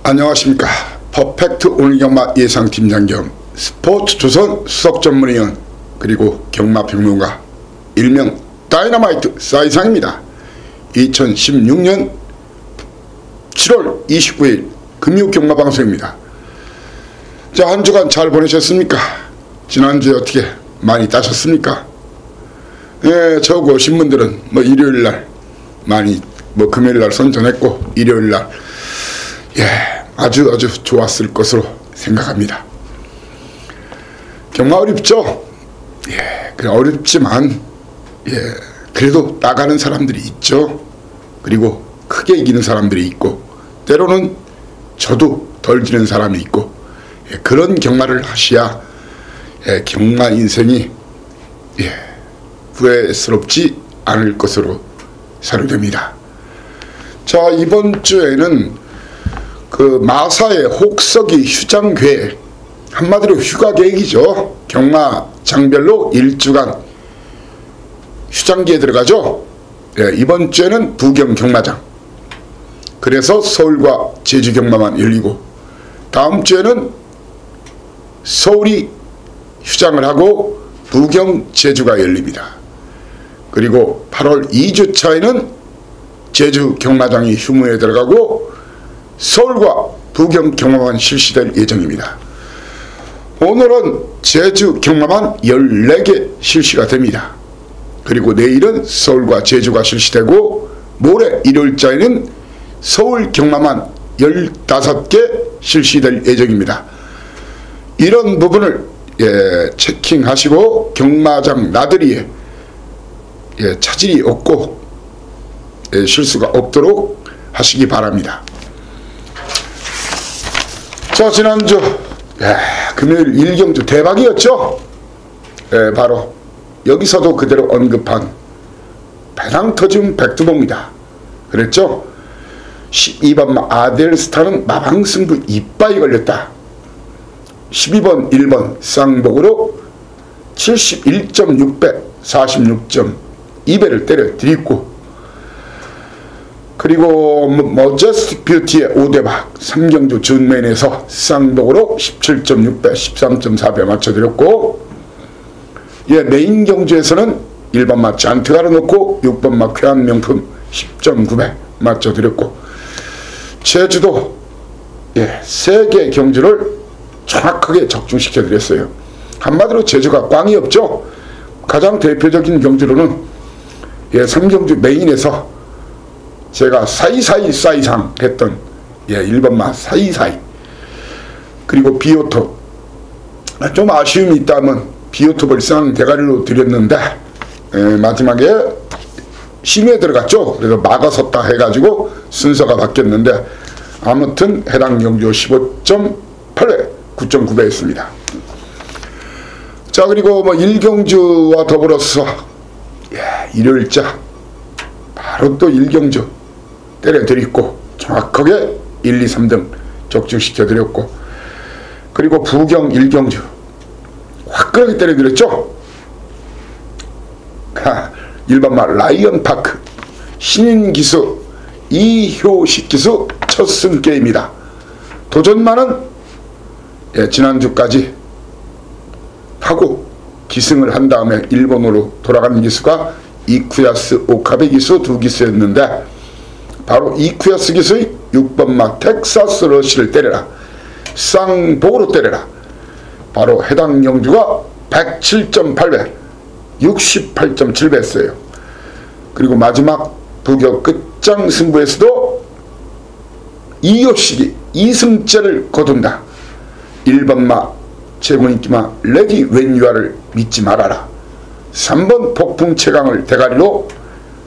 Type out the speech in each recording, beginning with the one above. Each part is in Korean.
안녕하십니까. 퍼펙트 오늘 경마 예상팀장 겸 스포츠조선 수석전문위원 그리고 경마평론가 일명 다이너마이트 싸이상입니다. 2016년 7월 29일 금요경마방송입니다. 자, 한 주간 잘 보내셨습니까? 지난주에 어떻게 많이 따셨습니까? 예, 저거 오신 분들은 일요일날 많이 금요일날 선전했고 일요일날 아주 좋았을 것으로 생각합니다. 경마 어렵죠? 그래 어렵지만 그래도 나가는 사람들이 있죠. 그리고 크게 이기는 사람들이 있고 때로는 저도 덜 지는 사람이 있고 그런 경마를 하셔야 경마 인생이 후회스럽지 않을 것으로 사료됩니다. 자, 이번 주에는 마사의 혹서기 휴장계획, 한마디로 휴가계획이죠. 경마 장별로 일주간 휴장기에 들어가죠. 이번 주에는 부경 경마장, 그래서 서울과 제주 경마만 열리고 다음 주에는 서울이 휴장을 하고 부경 제주가 열립니다. 그리고 8월 2주차에는 제주 경마장이 휴무에 들어가고 서울과 부경 경마만 실시될 예정입니다. 오늘은 제주 경마만 14개 실시가 됩니다. 그리고 내일은 서울과 제주가 실시되고 모레 일요일자에는 서울 경마만 15개 실시될 예정입니다. 이런 부분을 체킹하시고 경마장 나들이에 차질이 없고 실수가 없도록 하시기 바랍니다. 자, 지난주 금요일 일경주 대박이었죠. 바로 여기서도 그대로 언급한 배당 터진 백두봉입니다. 그랬죠. 12번 아델스타는 마방승부 이빠이 걸렸다. 12번 1번 쌍복으로 71.6배 46.2배를 때려 드리고, 그리고 머저스틱 뷰티의 5대박 3경주 준맨에서 쌍복으로 17.6배 13.4배 맞춰드렸고, 메인 경주에서는 1번마 잔트가를 놓고 6번마 쾌한명품 10.9배 맞춰드렸고, 제주도 3개 경주를 정확하게 적중시켜드렸어요. 한마디로 제주가 꽝이 없죠. 가장 대표적인 경주로는 3경주 메인에서 제가 사이사이 싸이상 했던 1번마 사이사이, 그리고 비오톱, 좀 아쉬움이 있다면 비오톱을 쌍 대가리로 드렸는데 마지막에 심의에 들어갔죠. 그래서 막아섰다 해가지고 순서가 바뀌었는데 아무튼 해당 경주 15.8배 9.9배 했습니다. 자, 그리고 1경주와 더불어서 일요일자 바로 또 1경주 때려드리고 정확하게 1, 2, 3등 적중시켜드렸고, 그리고 부경 1경주 화끈하게 때려드렸죠. 1번마 라이언파크 신인기수 이효식 기수 첫 승계입니다. 도전만은 지난주까지 하고 기승을 한 다음에 일본으로 돌아가는 기수가 이쿠야스 오카베 기수 2기수였는데 바로 이쿠야스 기수의 6번마 텍사스 러시를 때려라, 쌍복으로 때려라, 바로 해당 경주가 107.8배 68.7배 했어요. 그리고 마지막 부경 끝장 승부에서도 이효식이 2승째를 거둔다. 1번마 제군인기마 레디 웬유아를 믿지 말아라, 3번 폭풍 최강을 대가리로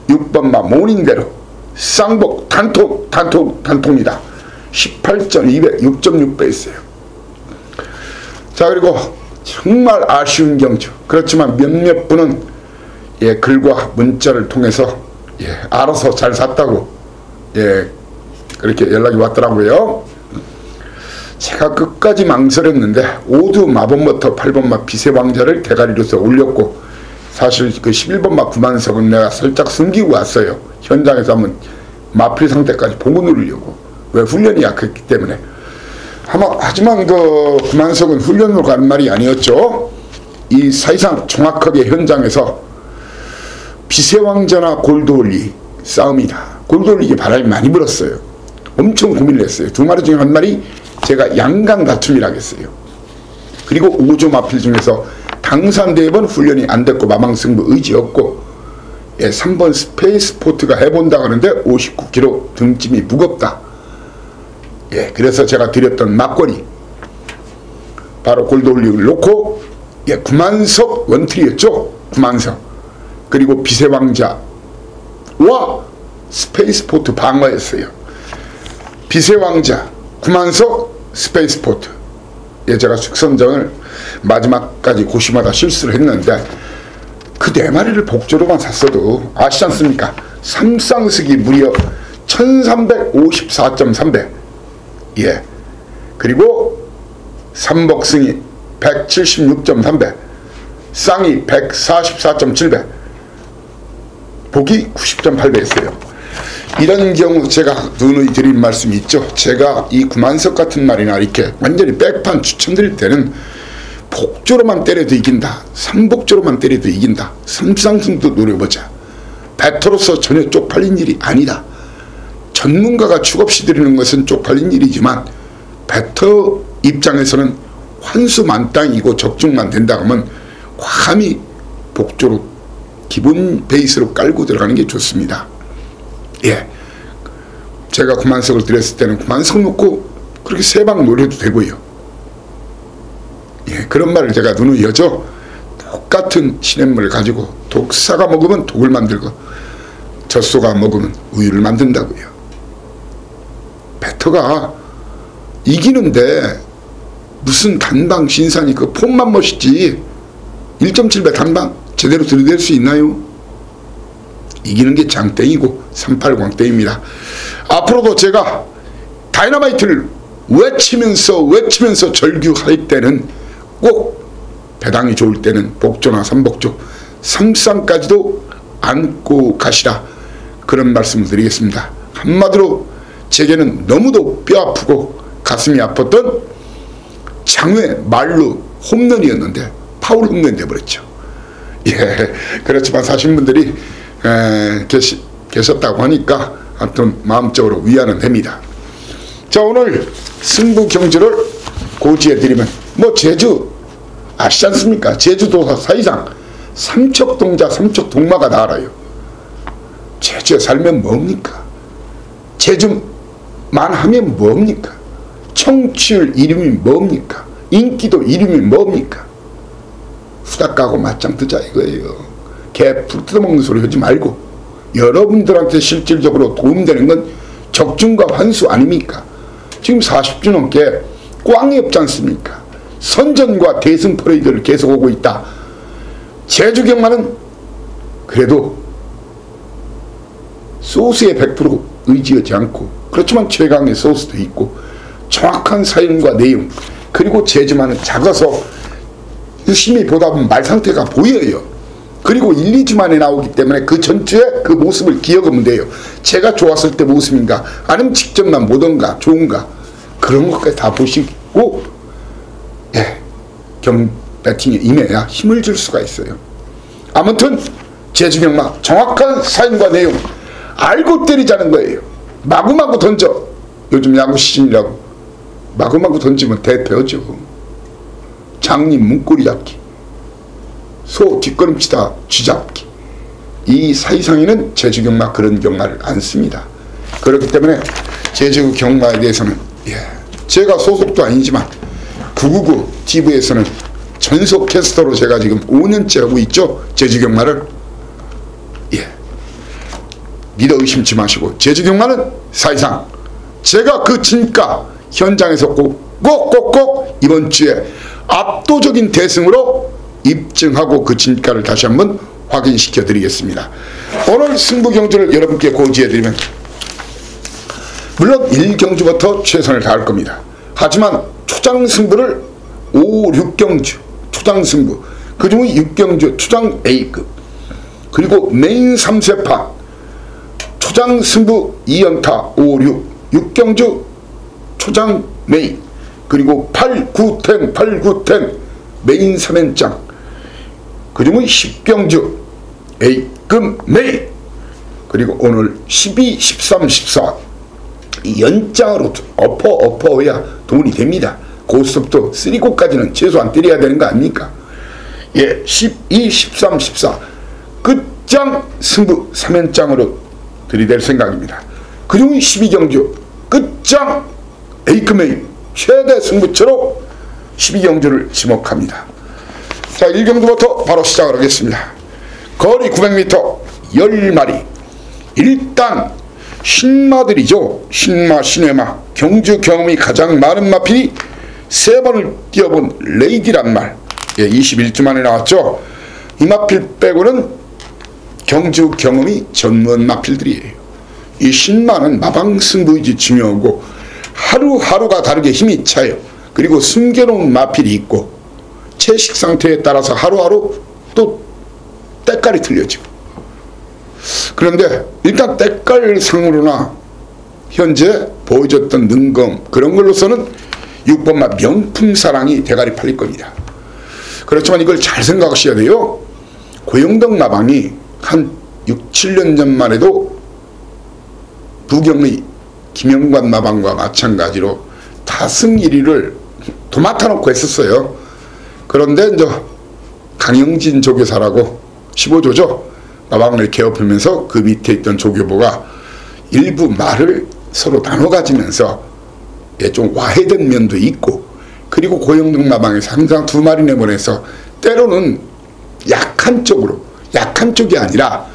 6번마 모닝대로 쌍복 단통이다. 18.2배 6.6배 했어요. 자, 그리고 정말 아쉬운 경주, 그렇지만 몇몇 분은 글과 문자를 통해서 알아서 잘 샀다고 그렇게 연락이 왔더라고요. 제가 끝까지 망설였는데 오두 마법모터 8번마 비세왕자를 대가리로서 올렸고, 사실 그 11번마 구만석은 내가 살짝 숨기고 왔어요. 현장에서 한번 마필 상태까지 보고 누르려고. 왜? 훈련이 약했기 때문에. 하지만 그 구만석은 훈련으로 가는 말이 아니었죠. 이 사실상 정확하게 현장에서 비세왕자나 골드올리 싸움이다. 골드올리에게 바람이 많이 불었어요. 엄청 고민을 했어요. 두 마리 중에 한 마리 제가 양강 다툼이라고 했어요. 그리고 5조 마필 중에서 당산 4번 훈련이 안 됐고 마망승부 의지였고, 3번 스페이스포트가 해본다고 하는데 59kg 등짐이 무겁다. 그래서 제가 드렸던 막걸리 바로 골드올리를 놓고 구만석 원트리였죠. 구만석 그리고 비세왕자와 스페이스포트 방어였어요. 비세왕자, 구만석, 스페이스포트. 제가 숙선정을 마지막까지 고심하다 실수를 했는데 그 4마리를 복조로만 샀어도 아시지 않습니까? 삼쌍석이 무려 1354.3배. 그리고 삼복승이 176.3배, 쌍이 144.7배, 복이 90.8배였어요. 이런 경우 제가 누누이 드린 말씀이 있죠. 제가 이 구만석 같은 말이나 이렇게 완전히 백판 추천드릴 때는 복조로만 때려도 이긴다, 삼복조로만 때려도 이긴다, 삼쌍승도 노려보자, 배터로서 전혀 쪽팔린 일이 아니다. 전문가가 축없이 드리는 것은 쪽팔린 일이지만 배터 입장에서는 환수만땅이고 적중만 된다 하면 감히 복조로 기본 베이스로 깔고 들어가는 게 좋습니다. 제가 구만석을 드렸을 때는 구만석 놓고 그렇게 3방 노려도 되고요. 그런 말을 제가 누누이 하죠. 똑같은 시냇물을 가지고 독사가 먹으면 독을 만들고 젖소가 먹으면 우유를 만든다고요. 배터가 이기는데 무슨 단방 신산이 그 폼만 멋있지 1.7배 단방 제대로 들이댈 수 있나요? 이기는 게 장땡이고 38광땡입니다. 앞으로도 제가 다이너마이트를 외치면서 절규할 때는 꼭 배당이 좋을 때는 복조나 삼복조, 삼쌍까지도 안고 가시라, 그런 말씀을 드리겠습니다. 한마디로 제게는 너무도 뼈아프고 가슴이 아팠던 장외 말루 홈런이었는데 파울 홈런이 돼버렸죠. 그렇지만 사신 분들이 계셨다고 하니까 하여튼 마음적으로 위안은 됩니다. 자, 오늘 승부 경주를 고지해드리면 제주 아시지 않습니까? 제주도 사이상 삼척동자 삼척동마가 나와요. 제주에 살면 뭡니까? 제주만 하면 뭡니까? 청취율 이름이 뭡니까? 인기도 이름이 뭡니까? 후딱 가고 맞짱 뜨자 이거예요. 개 풀 뜯어먹는 소리 하지 말고 여러분들한테 실질적으로 도움되는 건 적중과 환수 아닙니까? 지금 40주 넘게 꽝이 없지 않습니까? 선전과 대승 퍼레이드를 계속 오고 있다. 제주경마는 그래도 소스에 100% 의지하지 않고, 그렇지만 최강의 소스도 있고 정확한 사연과 내용, 그리고 제주만은 작아서 유심히 보다 보면 말 상태가 보여요. 그리고 1, 2주 만에 나오기 때문에 그 전주의 그 모습을 기억하면 돼요. 제가 좋았을 때 모습인가, 아니면 직접만 보던가 좋은가, 그런 것까지 다 보시고 배팅에 임해야 힘을 줄 수가 있어요. 아무튼 제주경마 정확한 사연과 내용 알고 때리자는 거예요. 마구마구 던져. 요즘 야구 시즌이라고 마구마구 던지면 대패하죠. 장님 문고리 잡기, 소 뒷걸음치다 쥐잡기. 이 사이상에는 제주경마 그런 경마를 안 씁니다. 그렇기 때문에 제주경마에 대해서는 제가 소속도 아니지만 999 TV에서는 전속 캐스터로 제가 지금 5년째 하고 있죠. 제주경마를. 믿어 의심치 마시고 제주경마는 사이상 제가 그 진가 현장에서 꼭꼭꼭 이번 주에 압도적인 대승으로 입증하고 그 진가를 다시 한번 확인시켜 드리겠습니다. 오늘 승부 경주를 여러분께 고지해 드리면 물론 1경주부터 최선을 다할 겁니다. 하지만 초장 승부를 5, 6경주 초장 승부, 그중에 6경주 초장 A급, 그리고 메인 3세판 초장 승부 2연타 5, 6, 6경주 초장 메인, 그리고 8, 9, 10, 8, 9, 10 메인 3연장, 그중은 10경주 A급 메인, 그리고 오늘 12, 13, 14 이 연장으로 엎어야 돈이 됩니다. 고스톱도 3곳까지는 최소한 때려야 되는 거 아닙니까? 예, 12, 13, 14 끝장 승부 3연장으로 들이댈 생각입니다. 그중 12경주 끝장 A급 메인 최대 승부처로 12경주를 지목합니다. 자, 1경주부터 바로 시작을 하겠습니다. 거리 900m 10마리. 일단 신마들이죠. 신마, 신회마, 경주 경험이 가장 많은 마필이 3번을 뛰어본 레이디란 말. 예, 21주 만에 나왔죠. 이 마필 빼고는 경주 경험이 전문 마필들이에요. 이 신마는 마방승부이지 중요하고 하루하루가 다르게 힘이 차요. 그리고 숨겨놓은 마필이 있고 채식 상태에 따라서 하루하루 또 때깔이 틀려지고. 그런데 일단 때깔상으로나 현재 보여줬던 능검 그런 걸로서는 6번마 명품사랑이 대가리 팔릴 겁니다. 그렇지만 이걸 잘 생각하셔야 돼요. 고영덕 마방이 한 6, 7년 전만 해도 부경의 김영관 마방과 마찬가지로 다승 1위를 도맡아 놓고 했었어요. 그런데 이제 강영진 조교사라고 15조죠. 마방을 개업하면서 그 밑에 있던 조교보가 일부 말을 서로 나눠 가지면서 좀 와해된 면도 있고, 그리고 고영덕 마방에서 항상 2마리 내보내서 때로는 약한 쪽으로, 약한 쪽이 아니라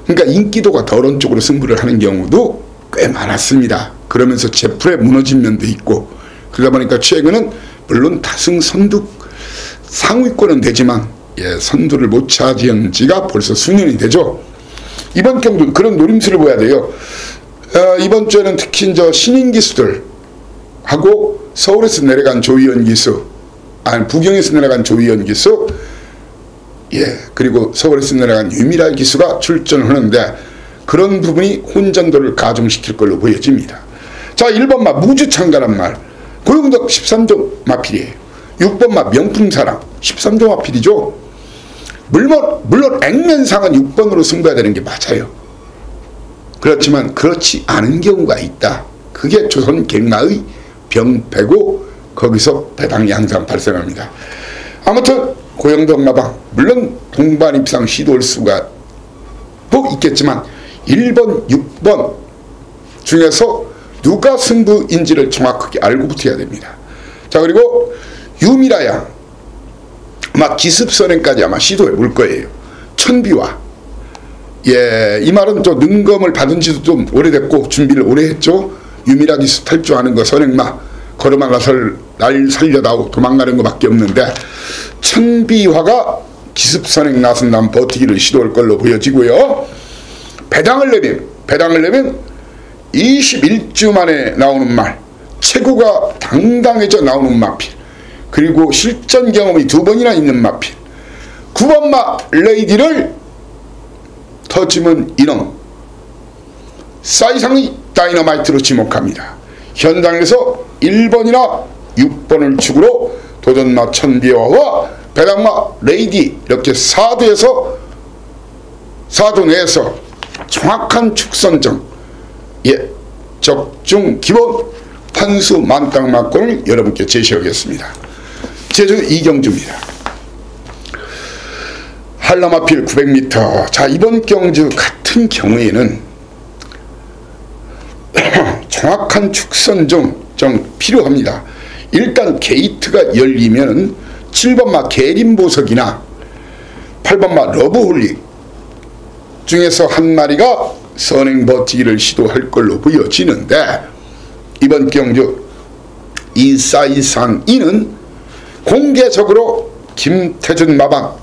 그러니까 인기도가 덜한 쪽으로 승부를 하는 경우도 꽤 많았습니다. 그러면서 제풀에 무너진 면도 있고, 그러다 보니까 최근은 물론 다승 선두 상위권은 되지만 선두를 못 차지한 지가 벌써 수년이 되죠. 이번 경주 그런 노림수를 보야 돼요. 이번 주에는 특히 신인 기수들 하고 서울에서 내려간 조희연 기수, 아니 부경에서 내려간 조희연 기수, 그리고 서울에서 내려간 유미라 기수가 출전을 하는데 그런 부분이 혼전도를 가중시킬 걸로 보여집니다. 자, 1번마 무주창가란 말, 고영덕 13조 마필이에요. 6번마 명품사랑 13조 마필이죠. 물론 액면상은 6번으로 승부해야 되는 게 맞아요. 그렇지만 그렇지 않은 경우가 있다. 그게 조선 갱마의 병폐고 거기서 배당이 항상 발생합니다. 아무튼 고영덕 마방 물론 동반 입상 시도할 수가 또 있겠지만 1번, 6번 중에서 누가 승부인지를 정확하게 알고 붙어야 됩니다. 자, 그리고 유미라양 아마 기습선행까지 아마 시도해 볼 거예요. 천비와 이 말은 또 능검을 받은 지도 좀 오래됐고 준비를 오래 했죠. 유미라 기수 탈주하는 거 선행마 걸어만 가서 날 살려다오 도망가는 것밖에 없는데 천비화가 기습선행 나선다면 버티기를 시도할 걸로 보여지고요. 배당을 내면 21주 만에 나오는 말, 체구가 당당해져 나오는 마필, 그리고 실전 경험이 2번이나 있는 마필, 9번마 레이디를 터지면 이놈 사이상의 다이너마이트로 지목합니다. 현장에서 1번이나 6번을 축으로 도전마 천비화와 배당마 레이디 이렇게 4도에서 4도 내에서 정확한 축선정, 적중 기본 판수 만땅만권을 여러분께 제시하겠습니다. 제주 이경주입니다. 한라마필 900m. 자, 이번 경주 같은 경우에는 정확한 축선정 좀 필요합니다. 일단 게이트가 열리면 7번마 계림보석이나 8번마 러브홀릭 중에서 한 마리가 선행 버티기를 시도할 걸로 보여지는데, 이번 경주 이 사이상 2는 공개적으로 김태준 마방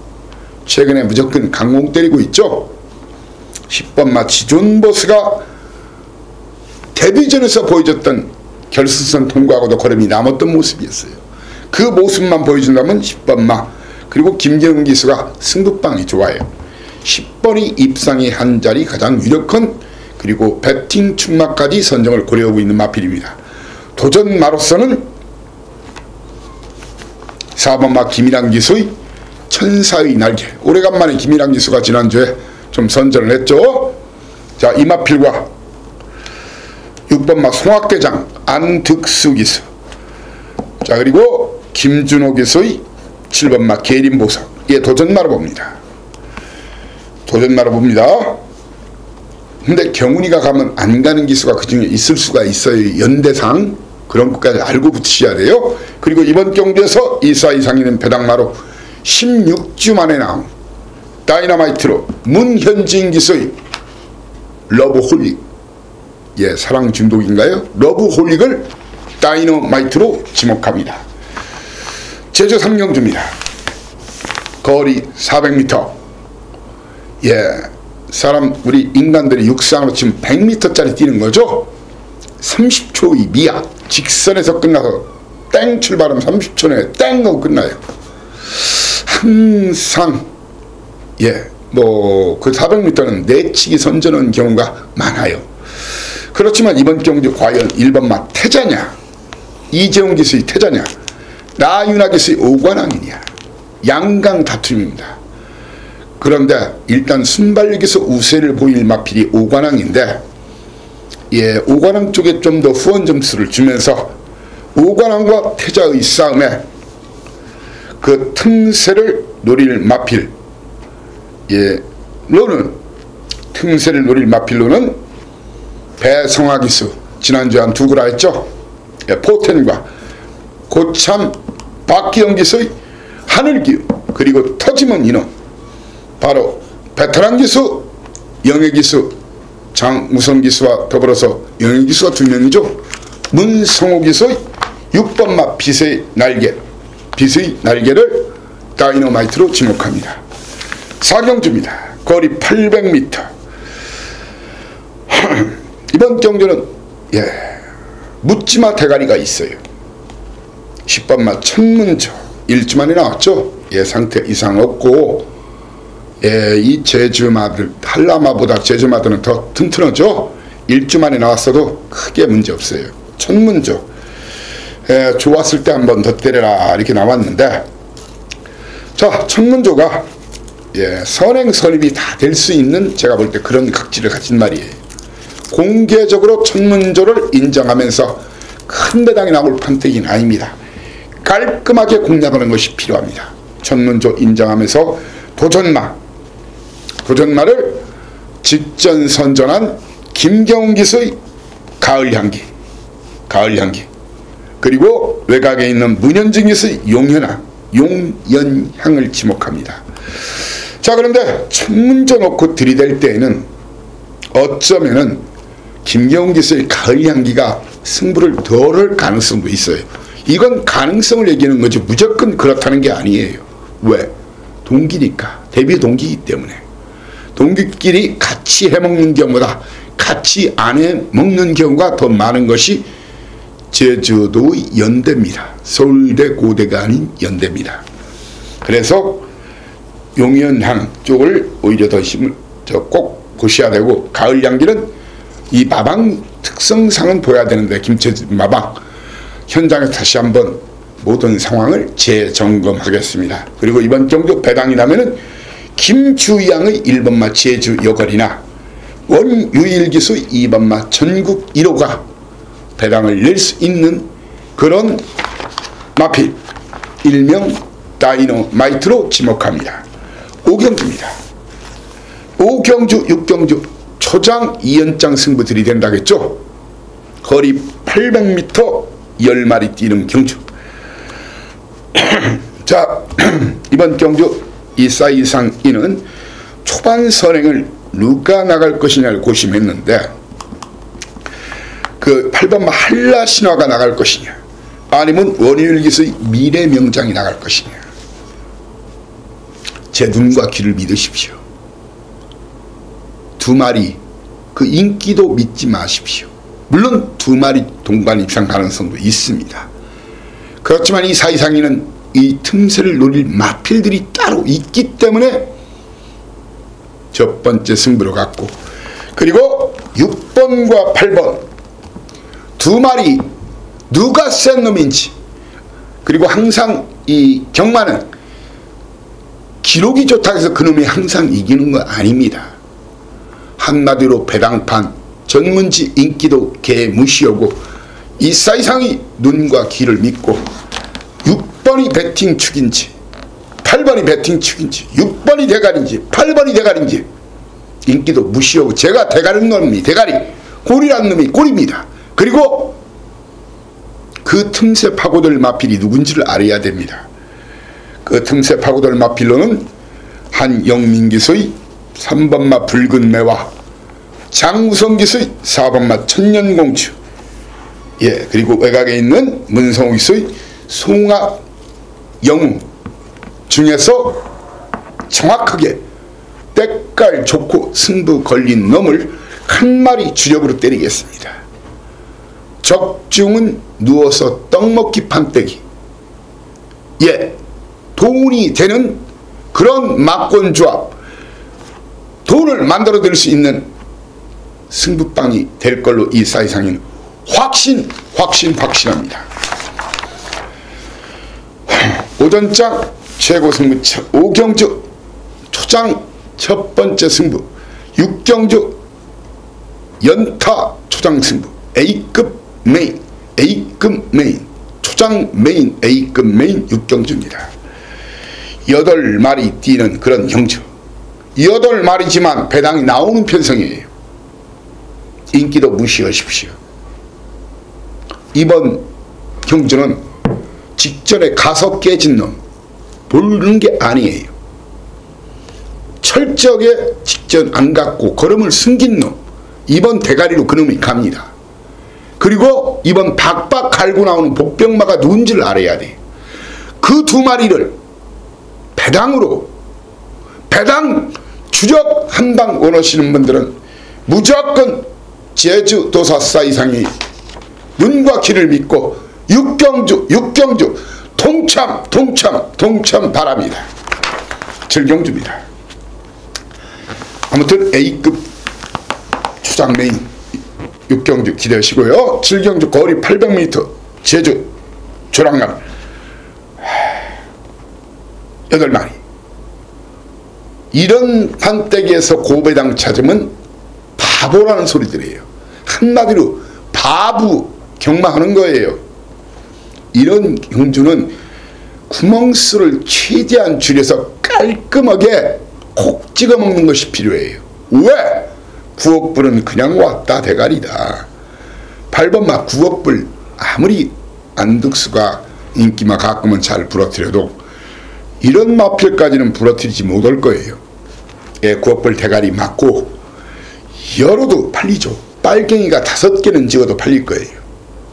최근에 무조건 강공 때리고 있죠. 10번마 지존보스가 데뷔전에서 보여줬던 결승선 통과하고도 걸음이 남았던 모습이었어요. 그 모습만 보여준다면 10번마 그리고 김경은 기수가 승부방이 좋아요. 10번이 입상이 한 자리 가장 유력한, 그리고 배팅 축마까지 선정을 고려하고 있는 마필입니다. 도전마로서는 4번 마 김일환 기수의 천사의 날개. 오래간만에 김일환 기수가 지난주에 좀 선전을 했죠. 자, 이마필과 6번 마 송학대장 안득수 기수. 자, 그리고 김준호 기수의 7번 마 계림보석. 예, 도전마로 봅니다. 도전마로 봅니다. 근데 경훈이가 가면 안 가는 기수가 그 중에 있을 수가 있어요. 연대상. 그런 것까지 알고 붙으셔야 돼요. 그리고 이번 경주에서 이사 이상이는 배당마로 16주 만에 나온 다이너마이트로 문현진 기수의 러브홀릭. 예, 사랑 중독인가요? 러브홀릭을 다이너마이트로 지목합니다. 제주 3경주입니다. 거리 400m. 예, 우리 인간들이 육상으로 지금 100m짜리 뛰는 거죠. 30초의 미약. 직선에서 끝나서 땡 출발하면 30초 내에 땡 하고 끝나요. 항상 예, 뭐 그 400m는 내치기 선전하는 경우가 많아요. 그렇지만 이번 경주 과연 1번 마 태자냐, 이재용 기수의 태자냐, 나윤아 기수의 오관왕이냐, 양강 다툼입니다. 그런데 일단 순발력 기수 우세를 보일 마필이 오관왕인데, 예, 오관왕 쪽에 좀 더 후원 점수를 주면서 오관왕과 태자의 싸움에 그 틈새를 노릴 마필, 예, 틈새를 노릴 마필로는 배성화 기수, 지난주에 한 2구라 했죠. 예, 포텐과 고참 박기영 기수의 하늘기우, 그리고 터지면 인원, 바로 베테랑 기수 영예 기수 장우성 기수와 더불어서 영예 기수가 2명이죠. 문성호 기수의 6번 마 빛의 날개를 다이너마이트로 지목합니다. 4경주입니다. 거리 800m. 이번 경주는 예, 묻지마 대가리가 있어요. 10번 마 천문조 1주 만에 나왔죠. 예, 상태 이상 없고, 예, 이 제주마들, 한라마보다 제주마들은 더 튼튼하죠. 1주 만에 나왔어도 크게 문제 없어요. 천문조, 예, 좋았을 때 한 번 더 때려라 이렇게 나왔는데, 자, 천문조가 예, 선행 선입이 다 될 수 있는, 제가 볼 때 그런 각질을 가진 말이에요. 공개적으로 천문조를 인정하면서 큰 배당이 나올 판때기는 아닙니다. 깔끔하게 공략하는 것이 필요합니다. 천문조 인정하면서 도전마를 직전 선전한 김경훈 기수의 가을향기, 그리고 외곽에 있는 문현진 기수의 용연향을 지목합니다. 자, 그런데 천문조 놓고 들이댈 때에는 어쩌면은 김경훈 기수의 가을향기가 승부를 덜할 가능성도 있어요. 이건 가능성을 얘기하는 거지 무조건 그렇다는 게 아니에요. 왜? 동기니까. 데뷔 동기이기 때문에. 동기끼리 같이 해먹는 경우보다 같이 안 해먹는 경우가 더 많은 것이 제주도의 연대입니다. 서울대 고대가 아닌 연대입니다. 그래서 용연향 쪽을 오히려 더 힘을 꼭 보셔야 되고, 가을 향기는 이 마방 특성상은 보여야 되는데, 김채주 마방 현장에서 다시 한번 모든 상황을 재점검하겠습니다. 그리고 이번 경주 배당이 나면은 김주양의 1번 마 제주 여걸이나 원유일기수 2번 마 전국 1호가 배당을 낼 수 있는 그런 마필, 일명 다이너마이트로 지목합니다. 5경주입니다. 5경주, 6경주 초장 2연장 승부들이 된다겠죠. 거리 800m 10마리 뛰는 경주. 자, 이번 경주 이사이상이는 초반 선행을 누가 나갈 것이냐를 고심했는데, 그 8번 한라신화가 나갈 것이냐, 아니면 원효일기수의 미래명장이 나갈 것이냐. 제 눈과 귀를 믿으십시오. 2마리 그 인기도 믿지 마십시오. 물론 2마리 동반 입상 가능성도 있습니다. 그렇지만 이 사이상이는 이 틈새를 노릴 마필들이 따로 있기 때문에 첫 번째 승부로 갔고, 그리고 6번과 8번 2마리 누가 센 놈인지, 그리고 항상 이 경마는 기록이 좋다고 해서 그놈이 항상 이기는 건 아닙니다. 한마디로 배당판, 전문지 인기도 개 무시하고 이 사이상이 눈과 귀를 믿고 6번이 배팅축인지 8번이 배팅축인지 6번이 대가리인지 8번이 대가리인지 인기도 무시하고 제가 대가리는 놈이 대가리, 꼴이라는 놈이 꼴입니다. 그리고 그 틈새 파고들 마필이 누군지를 알아야 됩니다. 그 틈새 파고들 마필로는 한영민기수의 3번마 붉은 매와 장우성기수의 4번마 천년공주, 예, 그리고 외곽에 있는 문성욱기수의 송악 영웅 중에서 정확하게 때깔 좋고 승부 걸린 놈을 한 마리 주력으로 때리겠습니다. 적중은 누워서 떡먹기 판때기, 예, 돈이 되는 그런 막권조합, 돈을 만들어낼 수 있는 승부빵이 될 걸로 이 사이상에는 확신합니다. 오전장 최고 승부처 오경주 초장 첫 번째 승부, 육경주 연타 초장 승부, A급 메인, 초장 메인, A급 메인 육경주입니다. 8마리 뛰는 그런 경주, 8마리지만 배당이 나오는 편성이에요. 인기도 무시하십시오. 이번 경주는 직전에 가서 깨진 놈 보는 게 아니에요. 철저하게 직전 안 갖고 걸음을 숨긴 놈, 이번 대가리로 그놈이 갑니다. 그리고 이번 박박 갈고 나오는 복병마가 누군지를 알아야 돼. 그 2마리를 배당으로, 배당 주력 한방 원하시는 분들은 무조건 제주도사 사이상이 눈과 귀를 믿고 육경주 동참 바랍니다. 즐경주입니다. 아무튼 A급 초장 메인 육경주 기대하시고요. 즐경주 거리 800m 제주 조랑남 8마리. 이런 판때기에서 고배당 찾으면 바보라는 소리들이에요. 한마디로 바보 경마하는 거예요. 이런 경주는 구멍수를 최대한 줄여서 깔끔하게 콕 찍어 먹는 것이 필요해요. 왜? 9억불은 그냥 왔다 대가리다. 8번마 9억불 아무리 안득수가 인기마 가끔은 잘 부러뜨려도 이런 마필까지는 부러뜨리지 못할 거예요. 예, 9억불 대가리 맞고 열어도 팔리죠. 빨갱이가 5개는 찍어도 팔릴 거예요.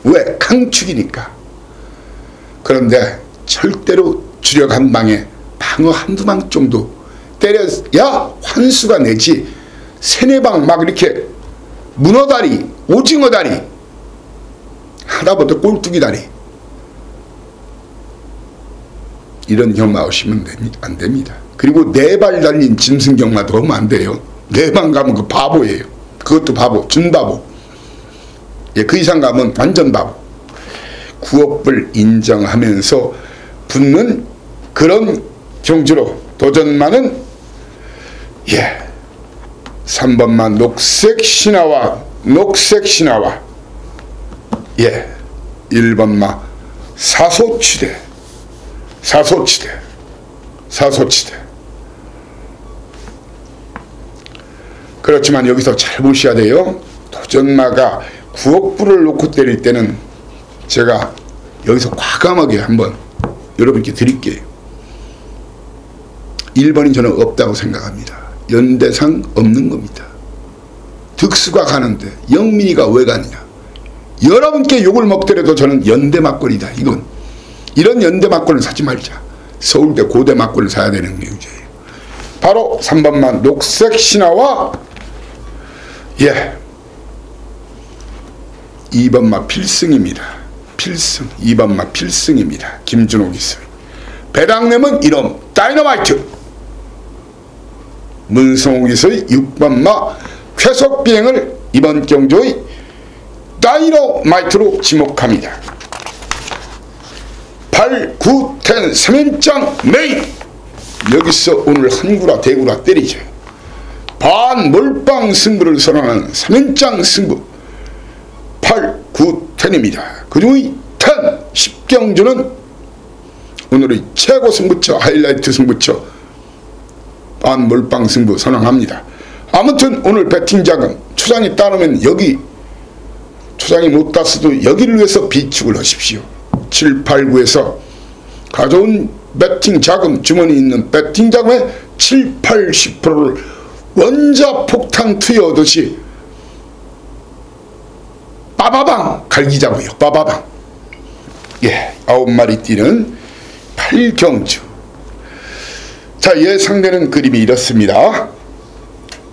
왜? 강축이니까. 그런데 절대로 주력 한 방에 방어 한두 방 정도 때려야 환수가 내지 3-4방 막 이렇게 문어다리, 오징어다리, 하다보다 꼴뚜기다리, 이런 경마 오시면 안 됩니다. 그리고 4발 달린 짐승 경마도 하면 안 돼요. 4방 가면 그 바보예요. 그것도 바보, 준바보. 예, 그 이상 가면 완전 바보. 9억불 인정하면서 붙는 그런 경주로 도전만은, 예, 3번만 녹색신화와 예, 1번마 사소치대. 그렇지만 여기서 잘 보셔야 돼요. 도전마가 9억불을 놓고 때릴 때는 제가 여기서 과감하게 한번 여러분께 드릴게요. 1번이 저는 없다고 생각합니다. 연대상 없는 겁니다. 득수가 가는데 영민이가 왜 가느냐. 여러분께 욕을 먹더라도 저는 연대 막걸리다. 이런 연대 막걸리는 사지 말자. 서울대 고대 막걸리를 사야 되는 경우예요. 바로 3번만 녹색신화와, 예, 2번마 필승입니다. 필승, 2번마 필승입니다. 김준호 기술. 배당내면 이놈 다이너마이트. 문성욱 기수의 6번마 쾌속비행을 이번 경주의 다이너마이트로 지목합니다. 8, 9, 10 3연장 메인. 여기서 오늘 한구라 대구라 때리죠. 반몰빵 승부를 선언하는 3연장 승부 8, 9, 10입니다. 그중의 10, 10경주는 오늘의 최고 승부처, 하이라이트 승부처 반몰빵 승부 선언합니다. 아무튼 오늘 배팅 자금 초장이 따르면 여기, 초장이 못 땄어도 여기를 위해서 비축을 하십시오. 7, 8, 9에서 가져온 배팅 자금, 주머니 있는 배팅 자금의 7, 80%를 원자 폭탄 투여하듯이 빠바방 갈기자고요. 빠바방. 예, 9마리 뛰는 8경주. 자, 예상되는 그림이 이렇습니다.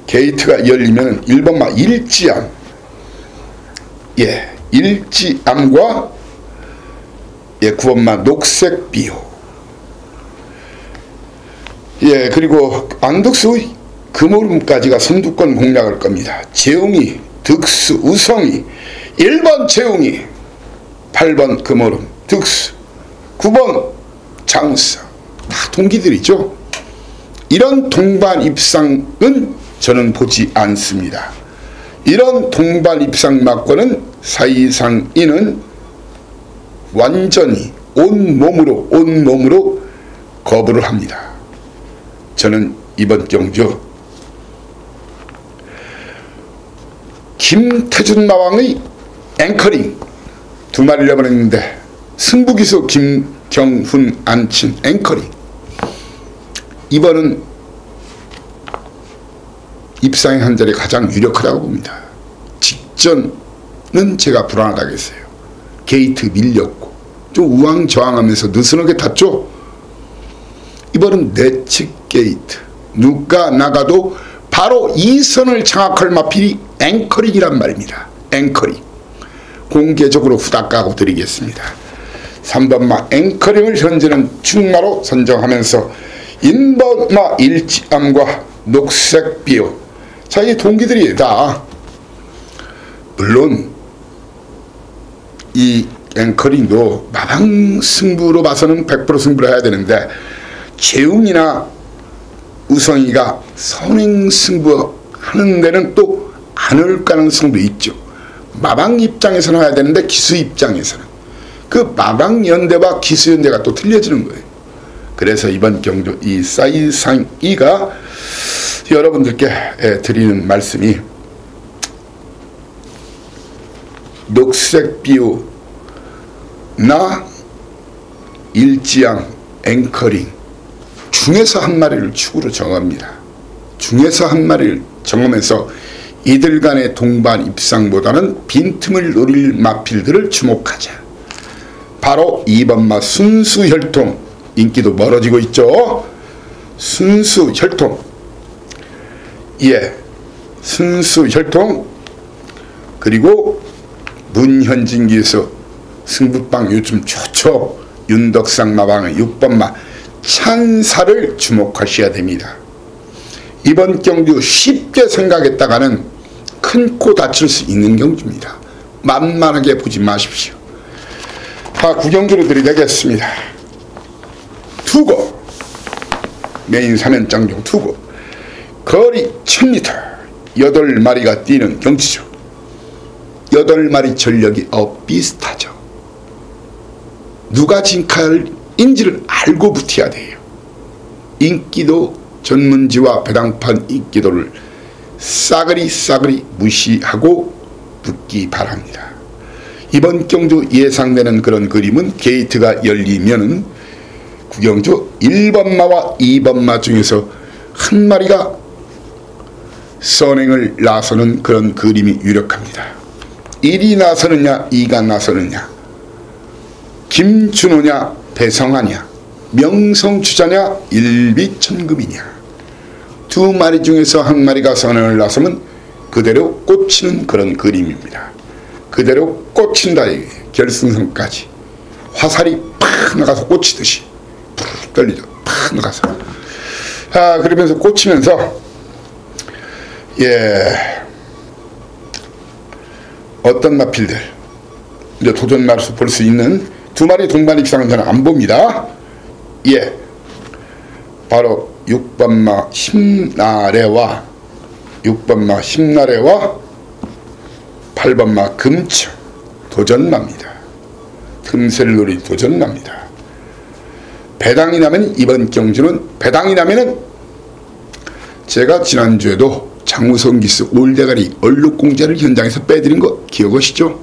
게이트가 열리면 1번마 일지암, 예, 일지암과 9번마 녹색비호, 예, 그리고 안덕수의 금오름까지가 선두권 공략할 겁니다. 재웅이, 득수, 우성이, 1번 재웅이, 8번 금오름, 득수, 9번 장사, 다 동기들이죠. 이런 동반 입상은 저는 보지 않습니다. 이런 동반 입상 막고는 사이상인은 완전히 온몸으로 거부를 합니다. 저는 이번 경주 김태준 마왕의 앵커링 2마리를 내보냈는데 승부기수 김경훈 안친 앵커링, 이번은 입상의 한 자리 가장 유력하다고 봅니다. 직전은 제가 불안하다고 했어요. 게이트 밀렸고 좀 우왕좌왕하면서 느슨하게 탔죠. 이번은 내측 게이트, 누가 나가도 바로 2선을 장악할 마필이 앵커링이란 말입니다. 앵커링 공개적으로 후다까고 드리겠습니다. 3번마 앵커링을 현재는 충마로 선정하면서 인번마 일지암과 녹색비호, 자, 이 동기들이 다 물론 이 앵커링도 마방 승부로 봐서는 100% 승부를 해야 되는데 재웅이나 우성이가 선행 승부하는 데는 또 안 올 가능성도 있죠. 마방 입장에서는 해야 되는데 기수 입장에서는 그 마방 연대와 기수 연대가 또 틀려지는 거예요. 그래서 이번 경주 이 사이상이가 여러분들께 드리는 말씀이 녹색비호 나 일지양 앵커링 중에서 한 마리를 축으로 정합니다. 중에서 한 마리를 정하면서 이들 간의 동반 입상보다는 빈틈을 노릴 마필들을 주목하자. 바로 2번마 순수혈통, 인기도 멀어지고 있죠. 순수혈통, 예, 순수혈통, 그리고 문현진 기수 승부빵 요즘 좋죠. 윤덕상 마방의 6번마 찬사를 주목하셔야 됩니다. 이번 경주 쉽게 생각했다가는 큰 코 다칠 수 있는 경주입니다. 만만하게 보지 마십시오. 다 구경주로 드리겠습니다. 투고, 메인 3연장 중 투고, 거리 1000m, 8마리가 뛰는 경주죠. 8마리 전력이 비슷하죠. 누가 진칼인지를 알고 붙어야 돼요. 인기도 전문지와 배당판 인기도를 싸그리 무시하고 붙기 바랍니다. 이번 경주 예상되는 그런 그림은 게이트가 열리면은 구경주 1번마와 2번마 중에서 한 마리가 선행을 나서는 그런 그림이 유력합니다. 1이 나서느냐 2가 나서느냐, 김준호냐 배성하냐, 명성주자냐 일비천금이냐, 2마리 중에서 한 마리가 선행을 나서면 그대로 꽂히는 그런 그림입니다. 그대로 꽂힌다, 이게 결승선까지 화살이 팍 나가서 꽂히듯이 푹 떨리죠. 팍 나가서. 그러면서 꽂히면서 어떤 마필들 이제 도전마로서 볼 수 있는 두 마리 동반 이상은 저는 안 봅니다. 예, 바로 6번마 힘나래와 8번마 금치 도전마입니다. 틈새를 노린 도전마입니다. 배당이 나면 이번 경주는 배당이 나면은 제가 지난주에도 장우성 기수 올대가리 얼룩공자를 현장에서 빼드린 거 기억하시죠?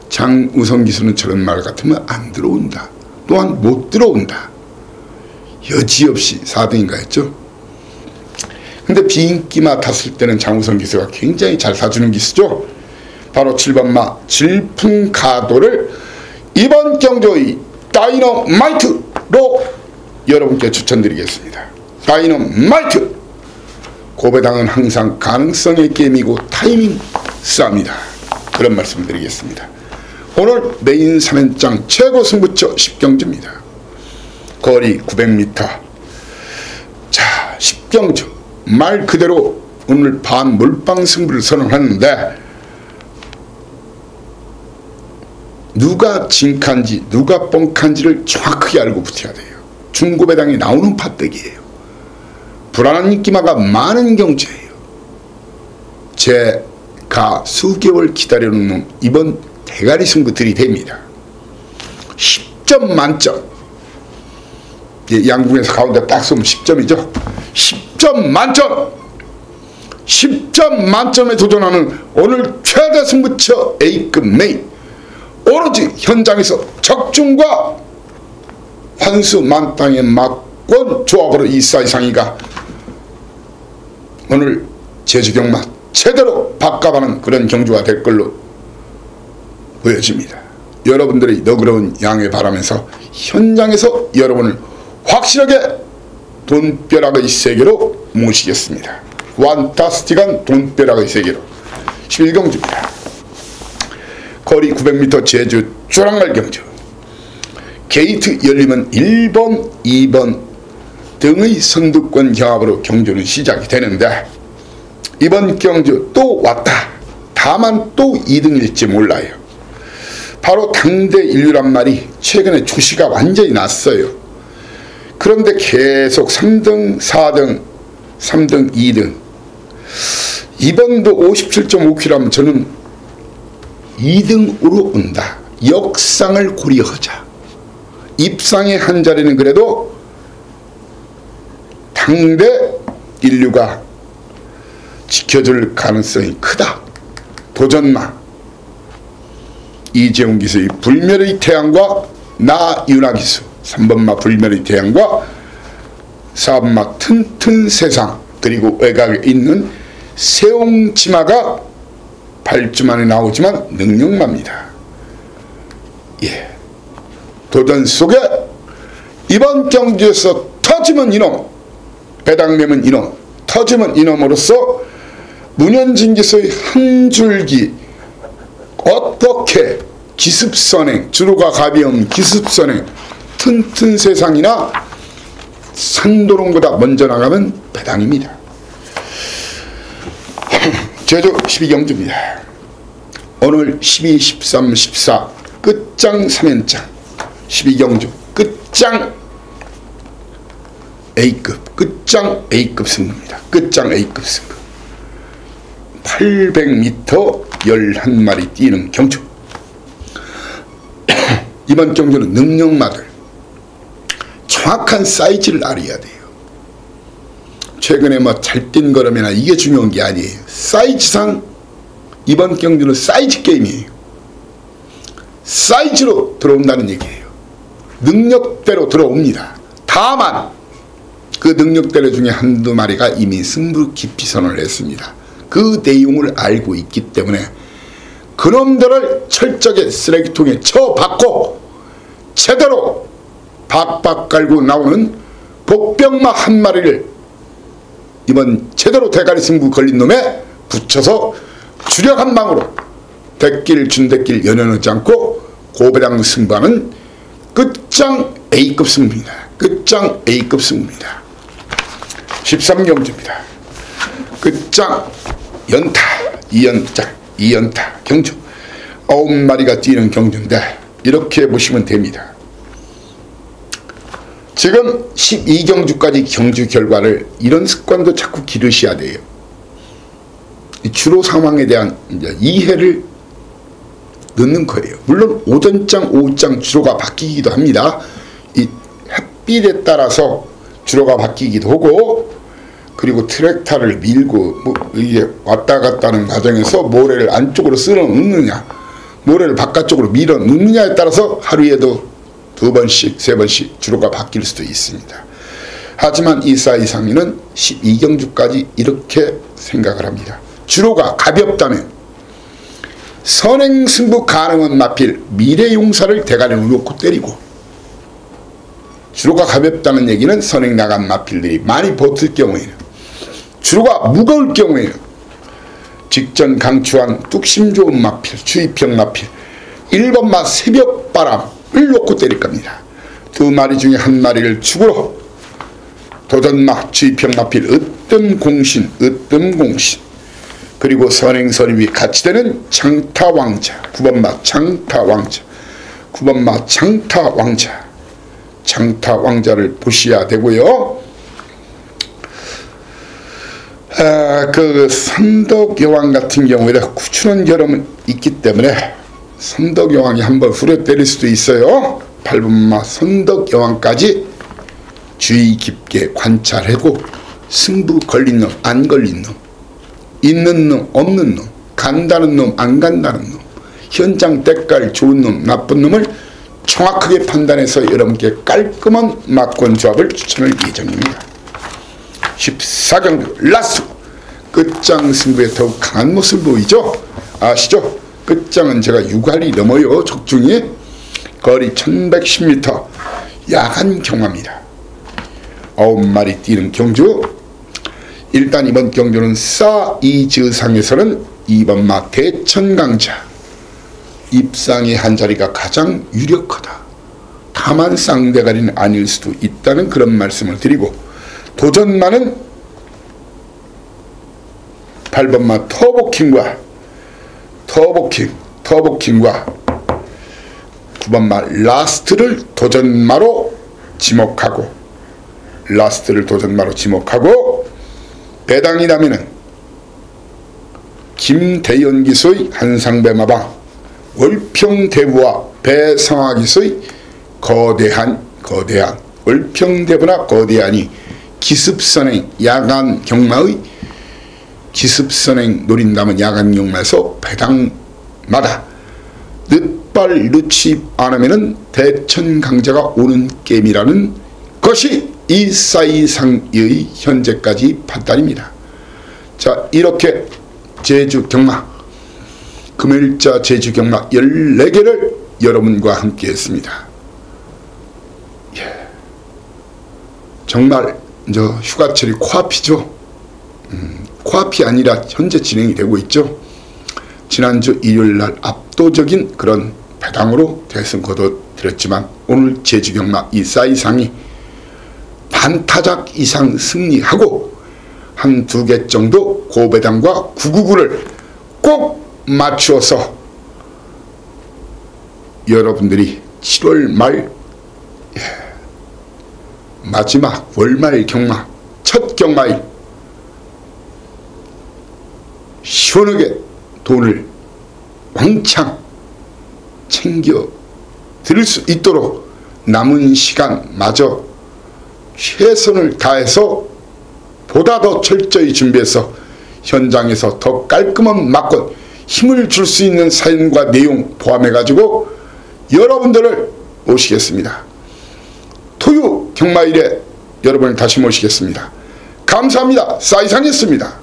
장우성 기수는 저런 말 같으면 안 들어온다. 또한 못 들어온다. 여지없이 4등인가 했죠. 근데 비인기마 탔을 때는 장우성 기수가 굉장히 잘 사주는 기수죠. 바로 7번마 질풍가도를 이번 경주의 다이너마이트로 여러분께 추천드리겠습니다. 다이너마이트! 고배당은 항상 가능성의 게임이고 타이밍 싸움이다. 그런 말씀 드리겠습니다. 오늘 메인 3연장 최고 승부처 10경주입니다. 거리 900m. 자, 10경주 말 그대로 오늘 반 몰빵 승부를 선언하는데 누가 진칸지 누가 뻥칸지를 정확하게 알고 붙어야 돼요. 중고배당이 나오는 팥대기예요. 불안한 인기마가 많은 경주예요. 제가 수개월 기다려놓는 이번 대가리 승부 들이댑니다. 10점 만점. 양궁에서 가운데 딱 쏘면 10점이죠. 10점 만점. 10점 만점에 도전하는 오늘 최대 승부처 A급 메인. 오로지 현장에서 적중과 환수 만땅의 막권 조합으로 이 사이상이가 오늘 제주경마 제대로 바꿔가는 그런 경주가 될 걸로 보여집니다. 여러분들의 너그러운 양해 바라면서 현장에서 여러분을 확실하게 돈벼락의 세계로 모시겠습니다. 완타스틱한 돈벼락의 세계로 11경주입니다. 거리 900m 제주 쪼랑말 경주. 게이트 열리면 1번, 2번 등의 선두권 경합으로 경주는 시작이 되는데 이번 경주 또 왔다. 다만 또 2등일지 몰라요. 바로 당대 인류란 말이 최근에 조시가 완전히 났어요. 그런데 계속 3등, 4등, 3등, 2등. 이번도 57.5km라면 저는 2등으로 온다. 역상을 고려하자. 입상의 한 자리는 그래도 당대 인류가 지켜줄 가능성이 크다. 도전마 이재용 기수의 불멸의 태양과 나윤아 기수 3번마 불멸의 태양과 4번마 튼튼 세상 그리고 외곽에 있는 세옹치마가 8주 만에 나오지만 능력마입니다. 예. 도전 속에 이번 경주에서 터지면 이놈, 배당내면 이놈, 터지면 이놈으로써 문현진 기수의 한 줄기 어떻게 기습선행, 주로가 가벼운 기습선행, 튼튼 세상이나 산도롱보다 먼저 나가면 배당입니다. 제주 12경주입니다. 오늘 12, 13, 14 끝장 3연장 12경주 끝장 A급 끝장 A급 승부입니다. 끝장 A급 승부 800m 11마리 뛰는 경주. 이번 경주는 능력마들 정확한 사이즈를 알아야 돼요. 최근에 뭐 잘 뛴 걸음이나 이게 중요한 게 아니에요. 사이즈상 이번 경주는 사이즈 게임이에요. 사이즈로 들어온다는 얘기예요. 능력대로 들어옵니다. 다만 그 능력대로 중에 한두 마리가 이미 승부 깊이 선언을 했습니다. 그 내용을 알고 있기 때문에 그놈들을 철저하게 쓰레기통에 쳐박고 제대로 박박 깔고 나오는 복병마 한 마리를 이번 제대로 대가리 승부 걸린 놈에 붙여서 주력 한 방으로 대길 준대길 연연하지 않고 고배당 승부하는 끝장 A급 승부입니다. 끝장 A급 승부입니다. 13경주입니다. 끝장 연타 2연타 경주 9마리가 뛰는 경주인데 이렇게 보시면 됩니다. 지금 12경주까지 경주 결과를 이런 습관도 자꾸 기르셔야 돼요. 주로 상황에 대한 이해를 넣는 거예요. 물론 오전장, 오후장 주로가 바뀌기도 합니다. 이 햇빛에 따라서 주로가 바뀌기도 하고, 그리고 트랙터를 밀고 이게 왔다 갔다 하는 과정에서 모래를 안쪽으로 쓸어 넣느냐, 모래를 바깥쪽으로 밀어 넣느냐에 따라서 하루에도 2번씩 3번씩 주로가 바뀔 수도 있습니다. 하지만 이사이상인은 12경주까지 이렇게 생각을 합니다. 주로가 가볍다면 선행승부 가능한 마필 미래용사를 대가리로 놓고 때리고, 주로가 가볍다는 얘기는 선행 나간 마필들이 많이 버틸 경우에는, 주로가 무거울 경우에는 직전 강추한 뚝심 좋은 마필, 주의평 마필 1번마 새벽바람을 놓고 때릴 겁니다. 2마리 중에 1마리를 축으로 도전마, 주의평 마필 으뜸공신, 그리고 선행선임이 같이 되는 장타왕자, 9번마 장타왕자, 9번마 장타왕자, 장타왕자를 보셔야 되고요. 그 선덕여왕 같은 경우에는 구춘원 결함은 있기 때문에 선덕여왕이 한번 후려 때릴 수도 있어요. 8번마 선덕여왕까지 주의 깊게 관찰하고, 승부 걸린 놈, 안 걸린 놈, 있는 놈, 없는 놈, 간다는 놈, 안 간다는 놈, 현장 때깔 좋은 놈, 나쁜 놈을 정확하게 판단해서 여러분께 깔끔한 막권 조합을 추천할 예정입니다. 14경주 라스트 끝장 승부에 더욱 강한 모습을 보이죠. 아시죠? 끝장은 제가 6할이 넘어요. 적중이 거리 1110m 야간 경마입니다. 9마리 뛰는 경주. 일단 이번 경주는 싸이즈상에서는 2번마 대천강자 입상의 한자리가 가장 유력하다. 다만 쌍대가리는 아닐 수도 있다는 그런 말씀을 드리고, 도전마는 8번마 터보킹과 9번마 라스트를 도전마로 지목하고, 배당이라면은 김대연기수의 한상배마방, 월평대부와 배성하기수의 거대한 월평대부나 거대한이 기습선행 야간 경마의 기습선행 노린다면 야간 경마에서 배당마다 늦발 늦지 않으면은 대천강자가 오는 게임이라는 것이 이사이상의 현재까지 판단입니다. 자, 이렇게 제주 경마, 금요일자 제주 경마 14개를 여러분과 함께 했습니다. 정말 휴가철이 코앞이죠. 코앞이 아니라 현재 진행이 되고 있죠. 지난주 일요일날 압도적인 그런 배당으로 대승 거둬들였지만, 오늘 제주경마 이사이상이 반타작 이상 승리하고 한 2개 정도 고배당과 999를 꼭 맞추어서 여러분들이 7월 말 마지막 월말 경마 첫 경마일 시원하게 돈을 왕창 챙겨 드릴 수 있도록 남은 시간마저 최선을 다해서 보다 더 철저히 준비해서 현장에서 더 깔끔한 막권, 힘을 줄 수 있는 사연과 내용 포함해 가지고 여러분들을 모시겠습니다. 토요 경마일에 여러분을 다시 모시겠습니다. 감사합니다. 싸이상이었습니다.